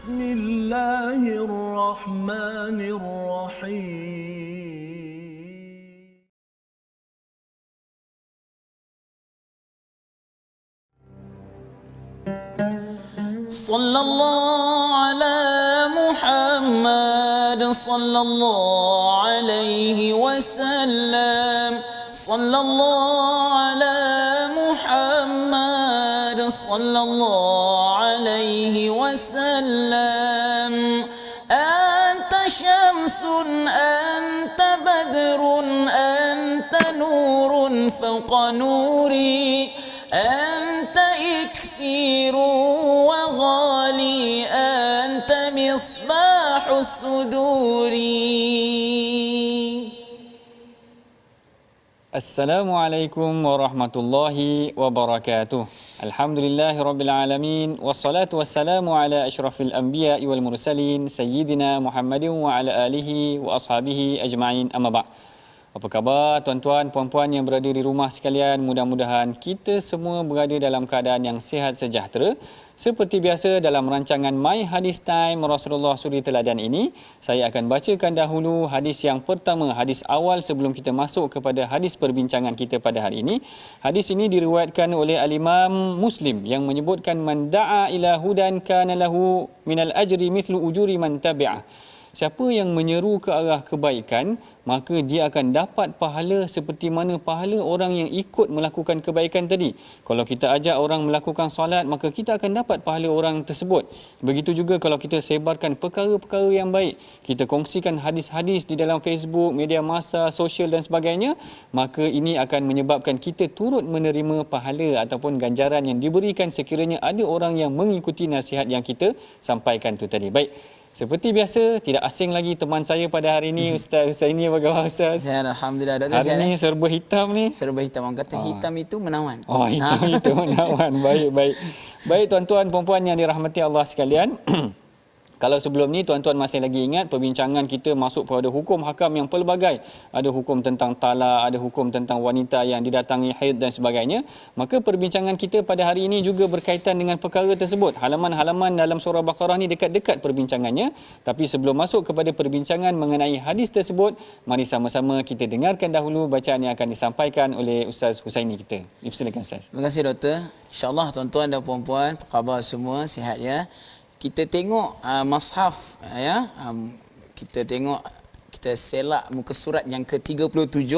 بسم الله الرحمن الرحيم صلى الله على محمد صلى الله عليه وسلم صلى الله على محمد صلى الله عليه وسلم أنت شمس أنت بدر أنت نور فوق نوري أنت إكسير وغالي أنت مصباح الصدور. Assalamualaikum warahmatullahi wabarakatuh. Alhamdulillahirabbil alamin wassalatu wassalamu ala asyrafil anbiya'i wal mursalin sayyidina Muhammadin wa ala alihi wa ashabihi ajma'in, amma ba'd. Apa khabar tuan-tuan, puan-puan yang berada di rumah sekalian? Mudah-mudahan kita semua berada dalam keadaan yang sihat sejahtera. Seperti biasa dalam rancangan My Hadis Time Rasulullah Suri Teladan ini, saya akan bacakan dahulu hadis yang pertama, hadis awal sebelum kita masuk kepada hadis perbincangan kita pada hari ini. Hadis ini diriwayatkan oleh Al-Imam Muslim yang menyebutkan man da'a ila hudan kana lahu minal ajri mithlu ujuri man tabi'ah. Siapa yang menyeru ke arah kebaikan, maka dia akan dapat pahala seperti mana pahala orang yang ikut melakukan kebaikan tadi. Kalau kita ajak orang melakukan solat, maka kita akan dapat pahala orang tersebut. Begitu juga kalau kita sebarkan perkara-perkara yang baik, kita kongsikan hadis-hadis di dalam Facebook, media massa, sosial dan sebagainya, maka ini akan menyebabkan kita turut menerima pahala ataupun ganjaran yang diberikan sekiranya ada orang yang mengikuti nasihat yang kita sampaikan tu tadi. Baik. Seperti biasa, tidak asing lagi teman saya pada hari ini, Ustaz Husaini. Apa khabar Ustaz? Sihat, Alhamdulillah. Doktor, hari ini serba hitam ni. Serba hitam. Orang kata hitam itu menawan. Oh, hitam itu menawan. Baik. Baik tuan-tuan, puan-puan yang dirahmati Allah sekalian. Kalau sebelum ni tuan-tuan masih lagi ingat perbincangan kita masuk pada hukum hakam yang pelbagai. Ada hukum tentang talak, ada hukum tentang wanita yang didatangi haid dan sebagainya. Maka perbincangan kita pada hari ini juga berkaitan dengan perkara tersebut. Halaman-halaman dalam surah Baqarah ni dekat-dekat perbincangannya. Tapi sebelum masuk kepada perbincangan mengenai hadis tersebut, mari sama-sama kita dengarkan dahulu bacaan yang akan disampaikan oleh Ustaz Husaini kita. Silakan Ustaz. Terima kasih Doktor. InsyaAllah tuan-tuan dan puan-puan, apa khabar semua? Sihat ya? Kita tengok mushaf ya. Kita tengok, kita selak muka surat yang ke-37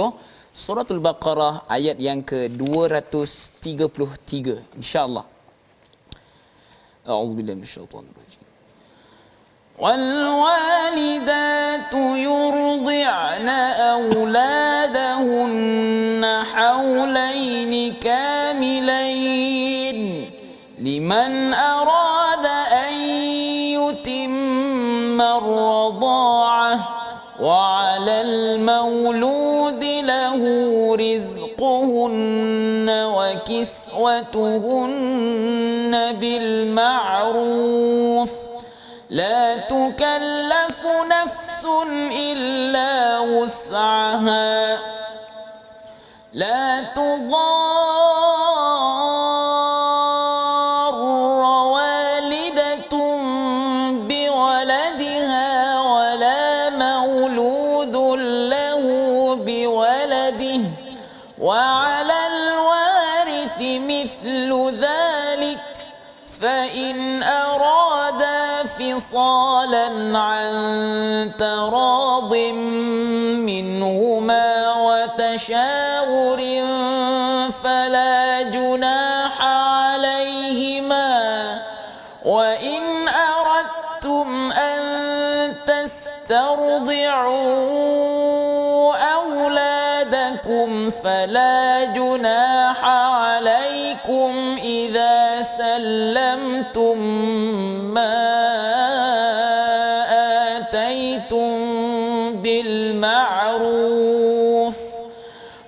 Suratul Baqarah ayat yang ke-233 insya-Allah. A'udzubillahi minasyaitonir rajim. Wal walidatu yurdi'na auladahunna haulaini kamilain liman arada الرضاعة وعلى المولود له رزقهن وكسوتهن بالمعروف لا تكلف نفس إلا وسعها لا وعلى الوارث مثل ذلك فإن أرادا فصالا عن تراض منهما وتشاور فلا جناح عليهما وإن أردتم أن تسترضعوا فلا جناح عليكم إذا سلمتم ما آتيتم بالمعروف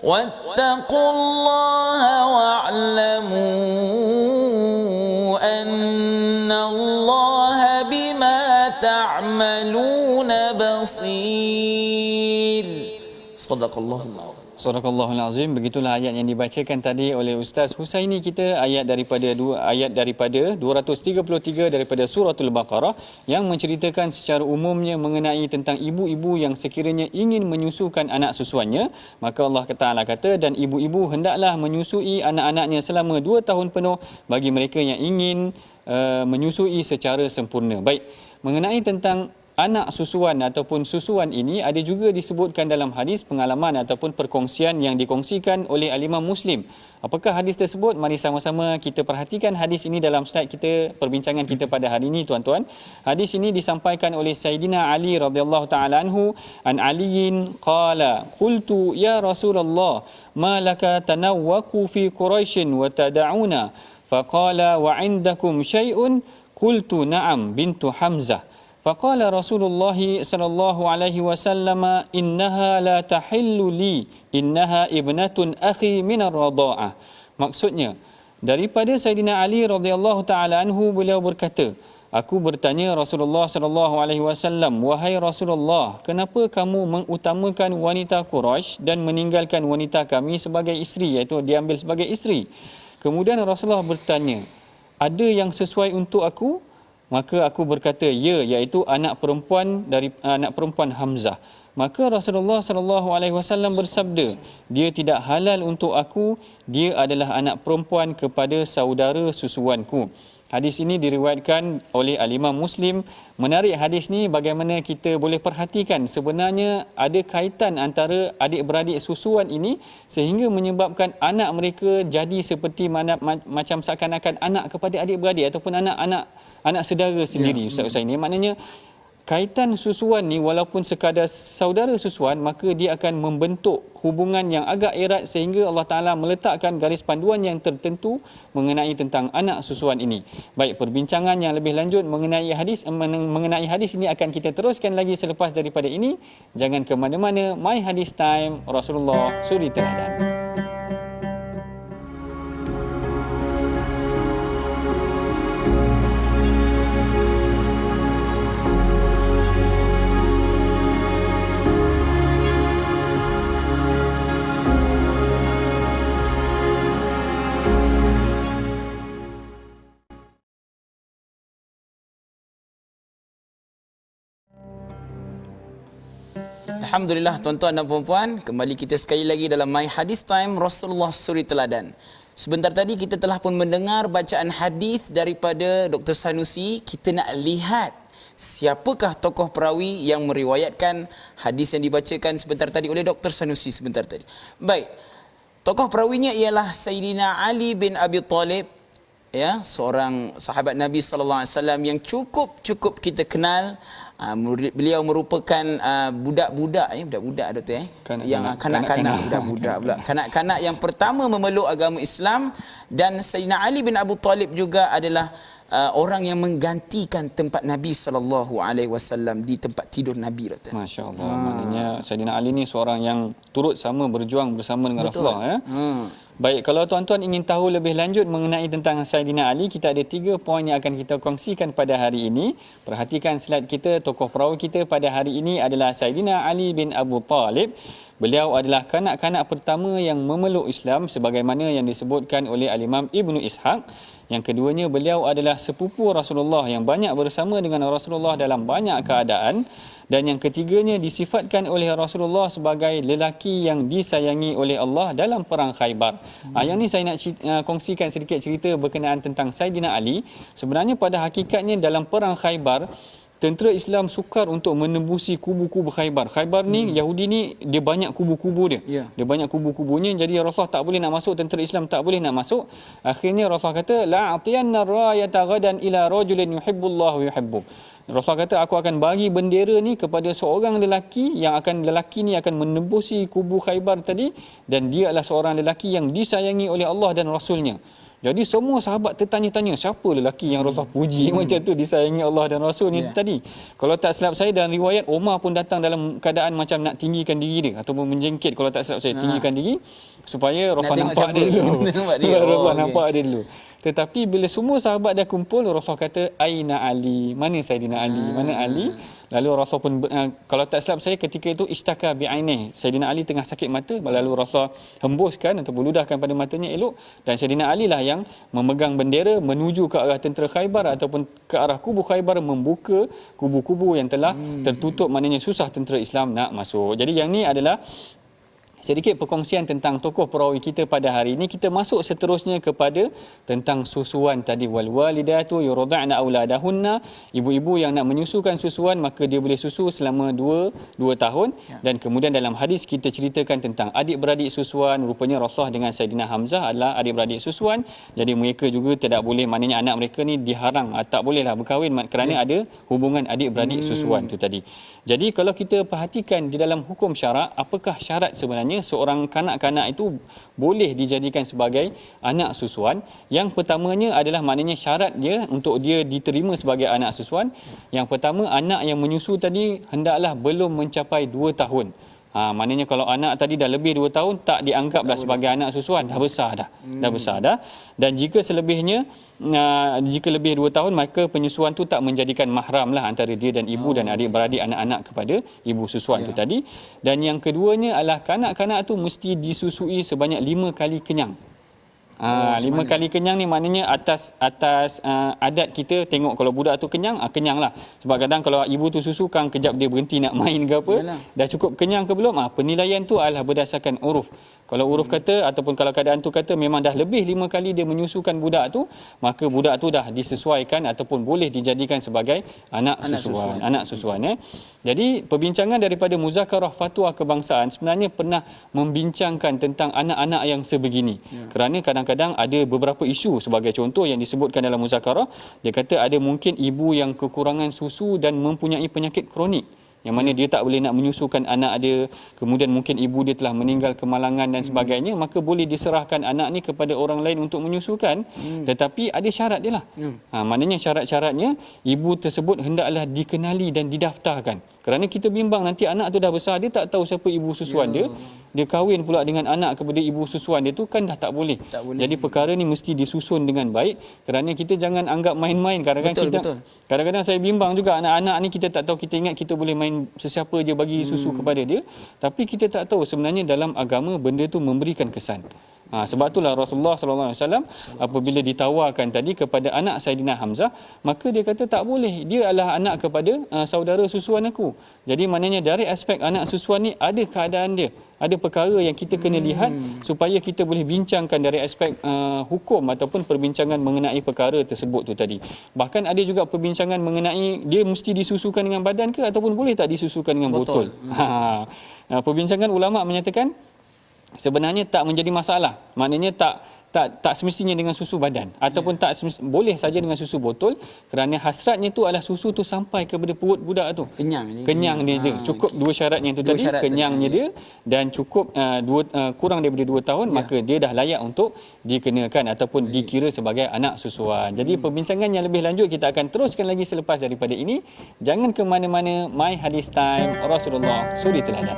واتقوا الله واعلموا أن الله بما تعملون بصير. صدق الله. Sadaqallahul Azim. Begitulah ayat yang dibacakan tadi oleh Ustaz Husaini kita, ayat daripada 233 daripada suratul Baqarah yang menceritakan secara umumnya mengenai tentang ibu-ibu yang sekiranya ingin menyusukan anak susuannya, maka Allah Taala kata, dan ibu-ibu hendaklah menyusui anak-anaknya selama 2 tahun penuh bagi mereka yang ingin menyusui secara sempurna. Baik, mengenai tentang anak susuan ataupun susuan ini ada juga disebutkan dalam hadis pengalaman ataupun perkongsian yang dikongsikan oleh al-Imam Muslim. Apakah hadis tersebut? Mari sama-sama kita perhatikan hadis ini dalam slide kita, perbincangan kita pada hari ini, tuan-tuan. Hadis ini disampaikan oleh Sayyidina Ali radhiyallahu taala anhu, an Aliyin qala qultu ya Rasulullah ma laka tanawwaqu fi Quraisy wa tad'una faqala wa 'indakum syai'un qultu na'am bintu Hamzah. Faqala Rasulullah sallallahu alaihi wasallam innaha la tahillu li innaha ibnatun akhi min ar-radha'ah. Maksudnya daripada Sayyidina Ali radhiyallahu taala anhu, beliau berkata, aku bertanya Rasulullah sallallahu alaihi wasallam, wahai Rasulullah, kenapa kamu mengutamakan wanita Quraisy dan meninggalkan wanita kami sebagai isteri, iaitu diambil sebagai isteri? Kemudian Rasulullah bertanya, ada yang sesuai untuk aku? Maka aku berkata, ya, iaitu anak perempuan Hamzah. Maka Rasulullah sallallahu alaihi wasallam bersabda, dia tidak halal untuk aku, dia adalah anak perempuan kepada saudara susuanku. Hadis ini diriwayatkan oleh al-Imam Muslim. Menarik hadis ni, bagaimana kita boleh perhatikan sebenarnya ada kaitan antara adik-beradik susuan ini sehingga menyebabkan anak mereka jadi seperti macam seakan-akan anak kepada adik-beradik ataupun anak saudara sendiri. Ustaz Husaini, maknanya kaitan susuan ni walaupun sekadar saudara susuan, maka dia akan membentuk hubungan yang agak erat sehingga Allah Ta'ala meletakkan garis panduan yang tertentu mengenai tentang anak susuan ini. Baik, perbincangan yang lebih lanjut mengenai hadis ini akan kita teruskan lagi selepas daripada ini. Jangan ke mana-mana. My Hadis Time, Rasulullah Suri Teladan. Alhamdulillah, tuan-tuan dan puan-puan, kembali kita sekali lagi dalam My Hadis Time, Rasulullah Suri Teladan. Sebentar tadi kita telah pun mendengar bacaan hadis daripada Dr. Sanusi. Kita nak lihat siapakah tokoh perawi yang meriwayatkan hadis yang dibacakan sebentar tadi oleh Dr. Sanusi sebentar tadi. Baik, tokoh perawinya ialah Sayyidina Ali bin Abi Talib, ya, seorang sahabat Nabi sallallahu alaihi wasallam yang cukup kita kenal. Beliau merupakan budak-budak doktor, kanak-kanak budak-budak pula, kanak-kanak yang pertama memeluk agama Islam. Dan Sayyidina Ali bin Abu Talib juga adalah orang yang menggantikan tempat Nabi sallallahu alaihi wasallam di tempat tidur Nabi, doktor. Masya-Allah. Maknanya Sayyidina Ali ni seorang yang turut sama berjuang bersama dengan Rasulullah, ya. Baik, kalau tuan-tuan ingin tahu lebih lanjut mengenai tentang Sayyidina Ali, kita ada 3 poin yang akan kita kongsikan pada hari ini. Perhatikan slide kita. Tokoh perawi kita pada hari ini adalah Sayyidina Ali bin Abu Talib. Beliau adalah kanak-kanak pertama yang memeluk Islam sebagaimana yang disebutkan oleh Al-Imam Ibnu Ishaq. Yang keduanya, beliau adalah sepupu Rasulullah yang banyak bersama dengan Rasulullah dalam banyak keadaan. Dan yang ketiganya, disifatkan oleh Rasulullah sebagai lelaki yang disayangi oleh Allah dalam perang Khaybar. Yang ni saya nak kongsikan sedikit cerita berkenaan tentang Sayyidina Ali. Sebenarnya pada hakikatnya dalam perang Khaybar, tentera Islam sukar untuk menembusi kubu-kubu Khaybar. Khaybar ni, Yahudi ni, dia banyak kubu-kubu dia. Dia banyak kubu-kubunya. Jadi Rasulullah tak boleh nak masuk, tentera Islam tak boleh nak masuk. Akhirnya Rasulullah kata, la'atiyanna rayata ghadan ila rajulin yuhibbullahu yuhibbu. Rasulullah kata, aku akan bagi bendera ni kepada seorang lelaki lelaki ni akan menembusi kubu Khaybar tadi, dan dia adalah seorang lelaki yang disayangi oleh Allah dan Rasulnya. Jadi semua sahabat tertanya-tanya, siapa lelaki yang Rasulullah puji macam tu, disayangi Allah dan Rasulnya tadi. Kalau tak silap saya, dalam riwayat Umar pun datang dalam keadaan macam nak tinggikan diri dia ataupun menjengkit, kalau tak silap saya, tinggikan diri supaya Rasulullah nampak dia dulu. Rasulullah nampak dia dulu. Tetapi bila semua sahabat dah kumpul, Rasulullah kata, aina Ali, mana Sayyidina Ali, mana Ali? Lalu Rasul pun kalau tak silap saya ketika itu istaka bi'aini. Saidina Ali tengah sakit mata, lalu Rasul hembuskan atau ludahkan pada matanya elok, dan Saidina Ali lah yang memegang bendera menuju ke arah tentera Khaybar ataupun ke arah kubu Khaybar, membuka kubu-kubu yang telah tertutup, maknanya susah tentera Islam nak masuk. Jadi yang ni adalah sedikit perkongsian tentang tokoh perawi kita pada hari ini. Kita masuk seterusnya kepada tentang susuan tadi. Wal walidatu yurda'na auladahunna. Ibu-ibu yang nak menyusukan susuan maka dia boleh susu selama 2 tahun. Dan kemudian dalam hadis kita ceritakan tentang adik-beradik susuan. Rupanya Rasulullah dengan Saidina Hamzah adalah adik-beradik susuan. Jadi mereka juga tidak boleh, maknanya anak mereka ni diharang, tak bolehlah berkahwin kerana ada hubungan adik-beradik susuan tu tadi. Jadi kalau kita perhatikan di dalam hukum syarak, apakah syarat sebenarnya seorang kanak-kanak itu boleh dijadikan sebagai anak susuan? Yang pertamanya adalah maknanya syarat dia untuk dia diterima sebagai anak susuan. Yang pertama, anak yang menyusu tadi hendaklah belum mencapai 2 tahun. Maknanya kalau anak tadi dah lebih 2 tahun tak dianggap dah sebagai anak susuan, dah besar dah. Dah besar dah. Dan jika selebihnya jika lebih 2 tahun maka penyusuan tu tak menjadikan mahram lah antara dia dan ibu dan adik-beradik anak-anak kepada ibu susuan tu tadi. Dan yang keduanya adalah kanak-kanak tu mesti disusui sebanyak 5 kali kenyang. 5 kali kenyang ni maknanya atas adat kita tengok kalau budak tu kenyang, kenyang lah. Sebab kadang kalau ibu tu susu kan kejap dia berhenti nak main ke apa. Yalah. Dah cukup kenyang ke belum? Penilaian tu adalah berdasarkan uruf. Kalau uruf kata ataupun kalau keadaan tu kata memang dah lebih 5 kali dia menyusukan budak tu, maka budak tu dah disesuaikan ataupun boleh dijadikan sebagai anak susuan. Jadi perbincangan daripada Muzakarah Fatwa Kebangsaan sebenarnya pernah membincangkan tentang anak-anak yang sebegini. Kerana kadang-kadang ada beberapa isu, sebagai contoh yang disebutkan dalam muzakarah, dia kata ada mungkin ibu yang kekurangan susu dan mempunyai penyakit kronik, yang mana dia tak boleh nak menyusukan anak dia, kemudian mungkin ibu dia telah meninggal kemalangan dan sebagainya, maka boleh diserahkan anak ni kepada orang lain untuk menyusukan, tetapi ada syarat dia lah. Maknanya syarat-syaratnya ibu tersebut hendaklah dikenali dan didaftarkan. Kerana kita bimbang nanti anak tu dah besar, dia tak tahu siapa ibu susuan dia. Dia kahwin pula dengan anak kepada ibu susuan dia tu, kan dah tak boleh. Jadi perkara ni mesti disusun dengan baik, kerana kita jangan anggap main-main. Kadang-kadang saya bimbang juga anak-anak ni, kita tak tahu, kita ingat kita boleh main sesiapa je bagi susu kepada dia, tapi kita tak tahu sebenarnya dalam agama benda tu memberikan kesan. Sebab itulah Rasulullah SAW apabila ditawarkan tadi kepada anak Saidina Hamzah, maka dia kata tak boleh, dia adalah anak kepada saudara susuan aku. Jadi maknanya dari aspek anak susuan ni ada keadaan dia, ada perkara yang kita kena lihat supaya kita boleh bincangkan dari aspek hukum ataupun perbincangan mengenai perkara tersebut tu tadi. Bahkan ada juga perbincangan mengenai dia mesti disusukan dengan badan ke ataupun boleh tak disusukan dengan botol. Perbincangan ulama menyatakan sebenarnya tak menjadi masalah. Maknanya tak semestinya dengan susu badan ataupun tak boleh saja dengan susu botol, kerana hasratnya tu adalah susu tu sampai kepada perut budak tu. Kenyang dia je. Cukup dua syaratnya tu tadi, kenyangnya dia dan cukup kurang daripada 2 tahun, maka dia dah layak untuk dikenakan ataupun dikira sebagai anak susuan. Jadi perbincangan yang lebih lanjut kita akan teruskan lagi selepas daripada ini. Jangan ke mana-mana. My Hadis Time, Rasulullah Suri Teladan.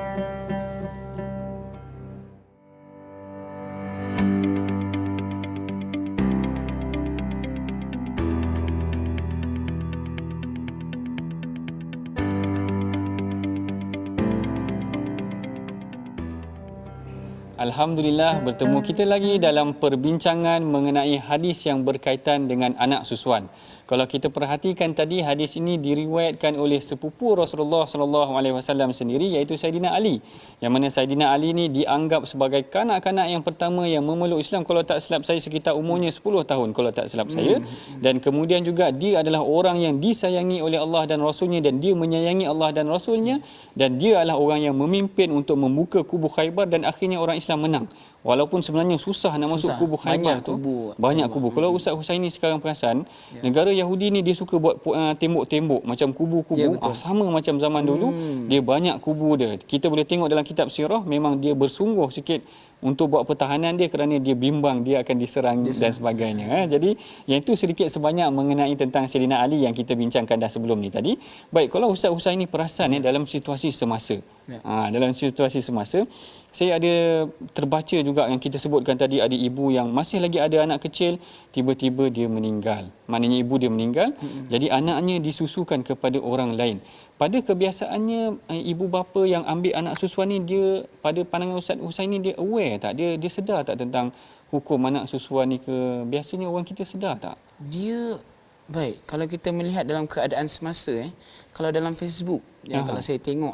Alhamdulillah, bertemu kita lagi dalam perbincangan mengenai hadis yang berkaitan dengan anak susuan. Kalau kita perhatikan tadi, hadis ini diriwayatkan oleh sepupu Rasulullah SAW sendiri, iaitu Saidina Ali. Yang mana Saidina Ali ni dianggap sebagai kanak-kanak yang pertama yang memeluk Islam. Kalau tak silap saya sekitar umurnya 10 tahun kalau tak silap saya. Dan kemudian juga dia adalah orang yang disayangi oleh Allah dan Rasulnya, dan dia menyayangi Allah dan Rasulnya, dan dia adalah orang yang memimpin untuk membuka kubu Khaybar, dan akhirnya orang Islam menang. Walaupun sebenarnya susah nak masuk kubu Khaybar tu. Banyak kubu. Kalau Ustaz Husaini sekarang perasan, negara Yahudi ni dia suka buat tembok-tembok macam kubu-kubu, sama macam zaman dulu. Dia banyak kubu dia. Kita boleh tengok dalam kitab sirah, memang dia bersungguh sikit untuk buat pertahanan dia, kerana dia bimbang dia akan diserang dan sebagainya. Jadi yang itu sedikit sebanyak mengenai tentang Saidina Ali yang kita bincangkan dah sebelum ni tadi. Baik, kalau Ustaz Husaini perasan dalam situasi semasa. Dalam situasi semasa, saya ada terbaca juga juga yang kita sebutkan tadi, ada ibu yang masih lagi ada anak kecil, tiba-tiba dia meninggal. Maknanya ibu dia meninggal, jadi anaknya disusukan kepada orang lain. Pada kebiasaannya ibu bapa yang ambil anak susuan ni, dia pada pandangan Ustaz Husaini, dia aware tak? Dia sedar tak tentang hukum anak susuan ni ke? Biasanya orang kita sedar tak? Dia baik, kalau kita melihat dalam keadaan semasa, kalau dalam Facebook, kalau saya tengok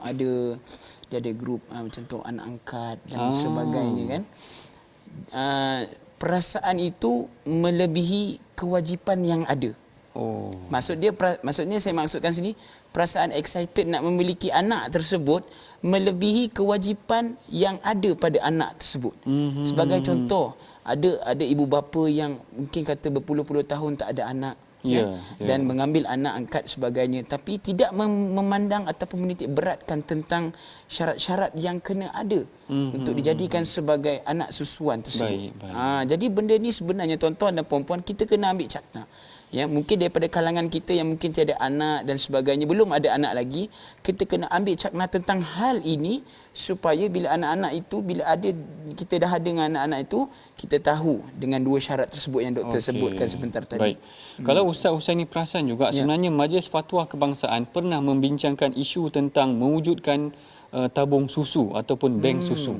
dia ada grup macam tu, anak angkat dan sebagainya kan. Perasaan itu melebihi kewajipan yang ada. Oh. Maksudnya saya maksudkan sini, perasaan excited nak memiliki anak tersebut melebihi kewajipan yang ada pada anak tersebut. Sebagai contoh, ada ibu bapa yang mungkin kata berpuluh-puluh tahun tak ada anak, dan mengambil anak angkat sebagainya, tapi tidak memandang ataupun menitik beratkan tentang syarat-syarat yang kena ada untuk dijadikan sebagai anak susuan tersebut. Baik. Jadi benda ni sebenarnya tuan-tuan dan puan-puan, kita kena ambil cakna. Ya, mungkin daripada kalangan kita yang mungkin tiada anak dan sebagainya, belum ada anak lagi, kita kena ambil cakna tentang hal ini, supaya bila anak-anak itu, bila ada, kita dah ada dengan anak-anak itu, kita tahu dengan dua syarat tersebut yang doktor sebutkan sebentar tadi. Baik. Kalau Ustaz Husaini perasan juga, sebenarnya Majlis Fatwa Kebangsaan pernah membincangkan isu tentang mewujudkan tabung susu ataupun bank susu.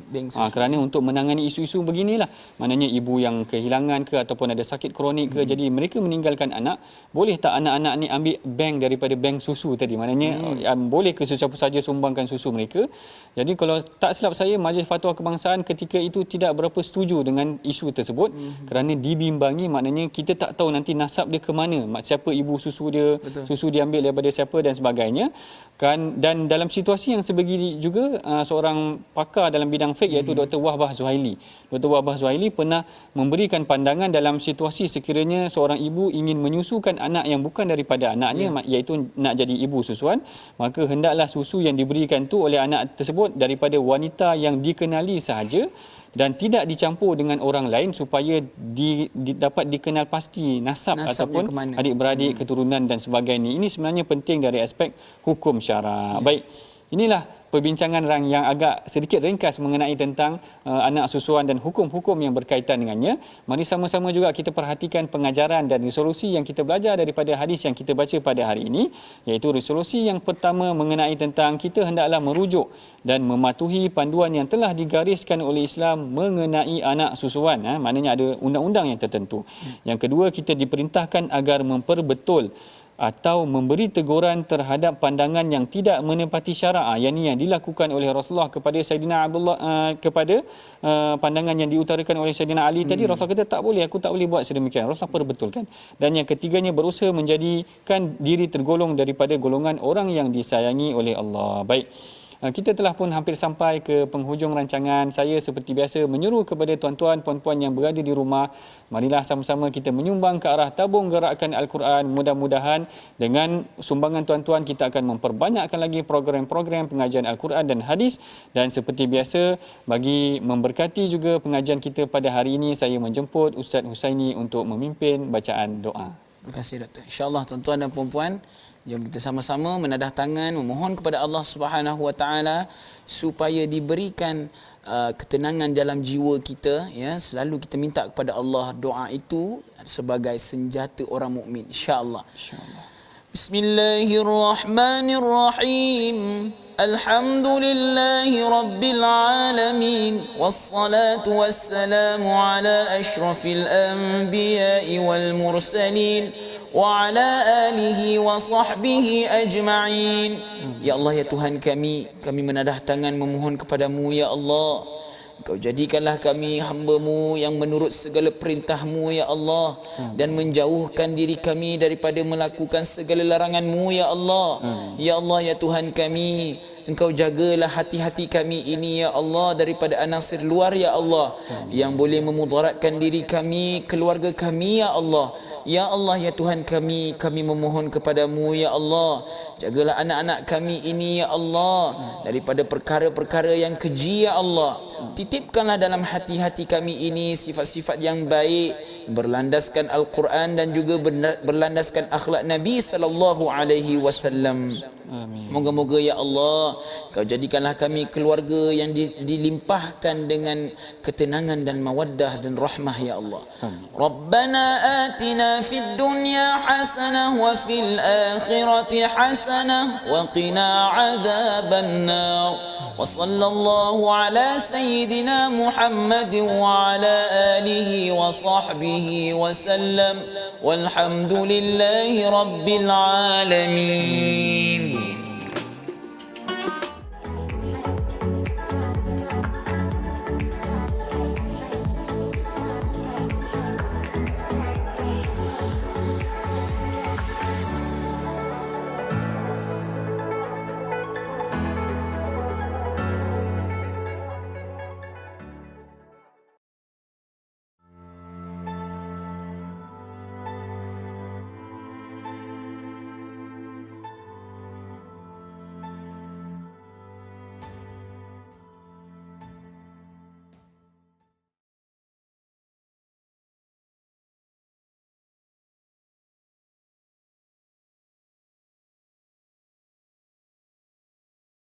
Kerana untuk menangani isu-isu beginilah, maknanya ibu yang kehilangan ke ataupun ada sakit kronik ke, jadi mereka meninggalkan anak, boleh tak anak-anak ni ambil bank daripada bank susu tadi? Maknanya boleh ke sesiapa saja sumbangkan susu mereka? Jadi kalau tak silap saya, Majlis Fatwa Kebangsaan ketika itu tidak berapa setuju dengan isu tersebut, kerana dibimbangi, maknanya kita tak tahu nanti nasab dia ke mana, siapa ibu susu dia, susu diambil daripada siapa dan sebagainya kan. Dan dalam situasi yang sebegini juga, seorang pakar dalam bidang fiqh, iaitu Dr. Wahbah Zuhaili. Dr. Wahbah Zuhaili pernah memberikan pandangan dalam situasi sekiranya seorang ibu ingin menyusukan anak yang bukan daripada anaknya, iaitu nak jadi ibu susuan, maka hendaklah susu yang diberikan tu oleh anak tersebut daripada wanita yang dikenali sahaja dan tidak dicampur dengan orang lain, supaya dapat dikenal pasti nasabnya ataupun adik-beradik, keturunan dan sebagainya. Ini sebenarnya penting dari aspek hukum syarak. Baik, inilah perbincangan yang agak sedikit ringkas mengenai tentang anak susuan dan hukum-hukum yang berkaitan dengannya. Mari sama-sama juga kita perhatikan pengajaran dan resolusi yang kita belajar daripada hadis yang kita baca pada hari ini, iaitu resolusi yang pertama mengenai tentang kita hendaklah merujuk dan mematuhi panduan yang telah digariskan oleh Islam mengenai anak susuan. Maknanya ada undang-undang yang tertentu. Yang kedua, kita diperintahkan agar memperbetul atau memberi teguran terhadap pandangan yang tidak menepati syarak. Yang ini yang dilakukan oleh Rasulullah kepada Saidina Abdullah, kepada pandangan yang diutarakan oleh Saidina Ali tadi. Rasulullah kata tak boleh, aku tak boleh buat sedemikian. Rasulullah perbetulkan. Dan yang ketiganya, berusaha menjadikan diri tergolong daripada golongan orang yang disayangi oleh Allah. Baik, kita telah pun hampir sampai ke penghujung rancangan. Saya seperti biasa menyeru kepada tuan-tuan, puan-puan yang berada di rumah, marilah sama-sama kita menyumbang ke arah tabung gerakan Al-Quran. Mudah-mudahan dengan sumbangan tuan-tuan kita akan memperbanyakkan lagi program-program pengajian Al-Quran dan hadis. Dan seperti biasa, bagi memberkati juga pengajian kita pada hari ini, saya menjemput Ustaz Husaini untuk memimpin bacaan doa. Terima kasih Doktor. InsyaAllah tuan-tuan dan puan-puan, jom kita sama-sama menadah tangan memohon kepada Allah Subhanahu Wa Taala supaya diberikan ketenangan dalam jiwa kita. Ya, selalu kita minta kepada Allah, doa itu sebagai senjata orang mukmin. Insya-Allah. Bismillahirrahmanirrahim. Alhamdulillahi Rabbil Alamin. Wassalatu wassalamu ala ashrafil anbiya'i wal mursalin wa ala alihi wa sahbihi ajma'in. Ya Allah, ya Tuhan kami menadah tangan memohon kepadamu, ya Allah. Kau jadikanlah kami hamba-Mu yang menurut segala perintah-Mu, ya Allah, dan menjauhkan diri kami daripada melakukan segala larangan-Mu, ya Allah. Ya Allah, ya Tuhan kami, Engkau jagalah hati-hati kami ini, ya Allah, daripada anasir luar, ya Allah, yang boleh memudaratkan diri kami, keluarga kami, ya Allah. Ya Allah, ya Tuhan kami memohon kepadamu, ya Allah, jagalah anak-anak kami ini, ya Allah, daripada perkara-perkara yang keji, ya Allah. Titipkanlah dalam hati-hati kami ini sifat-sifat yang baik, berlandaskan Al-Quran dan juga berlandaskan akhlak Nabi sallallahu alaihi wasallam. Amin. Moga-moga ya Allah Kau jadikanlah kami keluarga yang dilimpahkan dengan ketenangan dan mawaddah dan rahmah ya Allah. Rabbana atina fid dunya hasanah wa fil akhirati hasanah wa qina adzaban nar. Wa sallallahu ala sayyidina Muhammadin wa ala alihi wa sahbihi wa sallam. Walhamdulillahi rabbil alamin.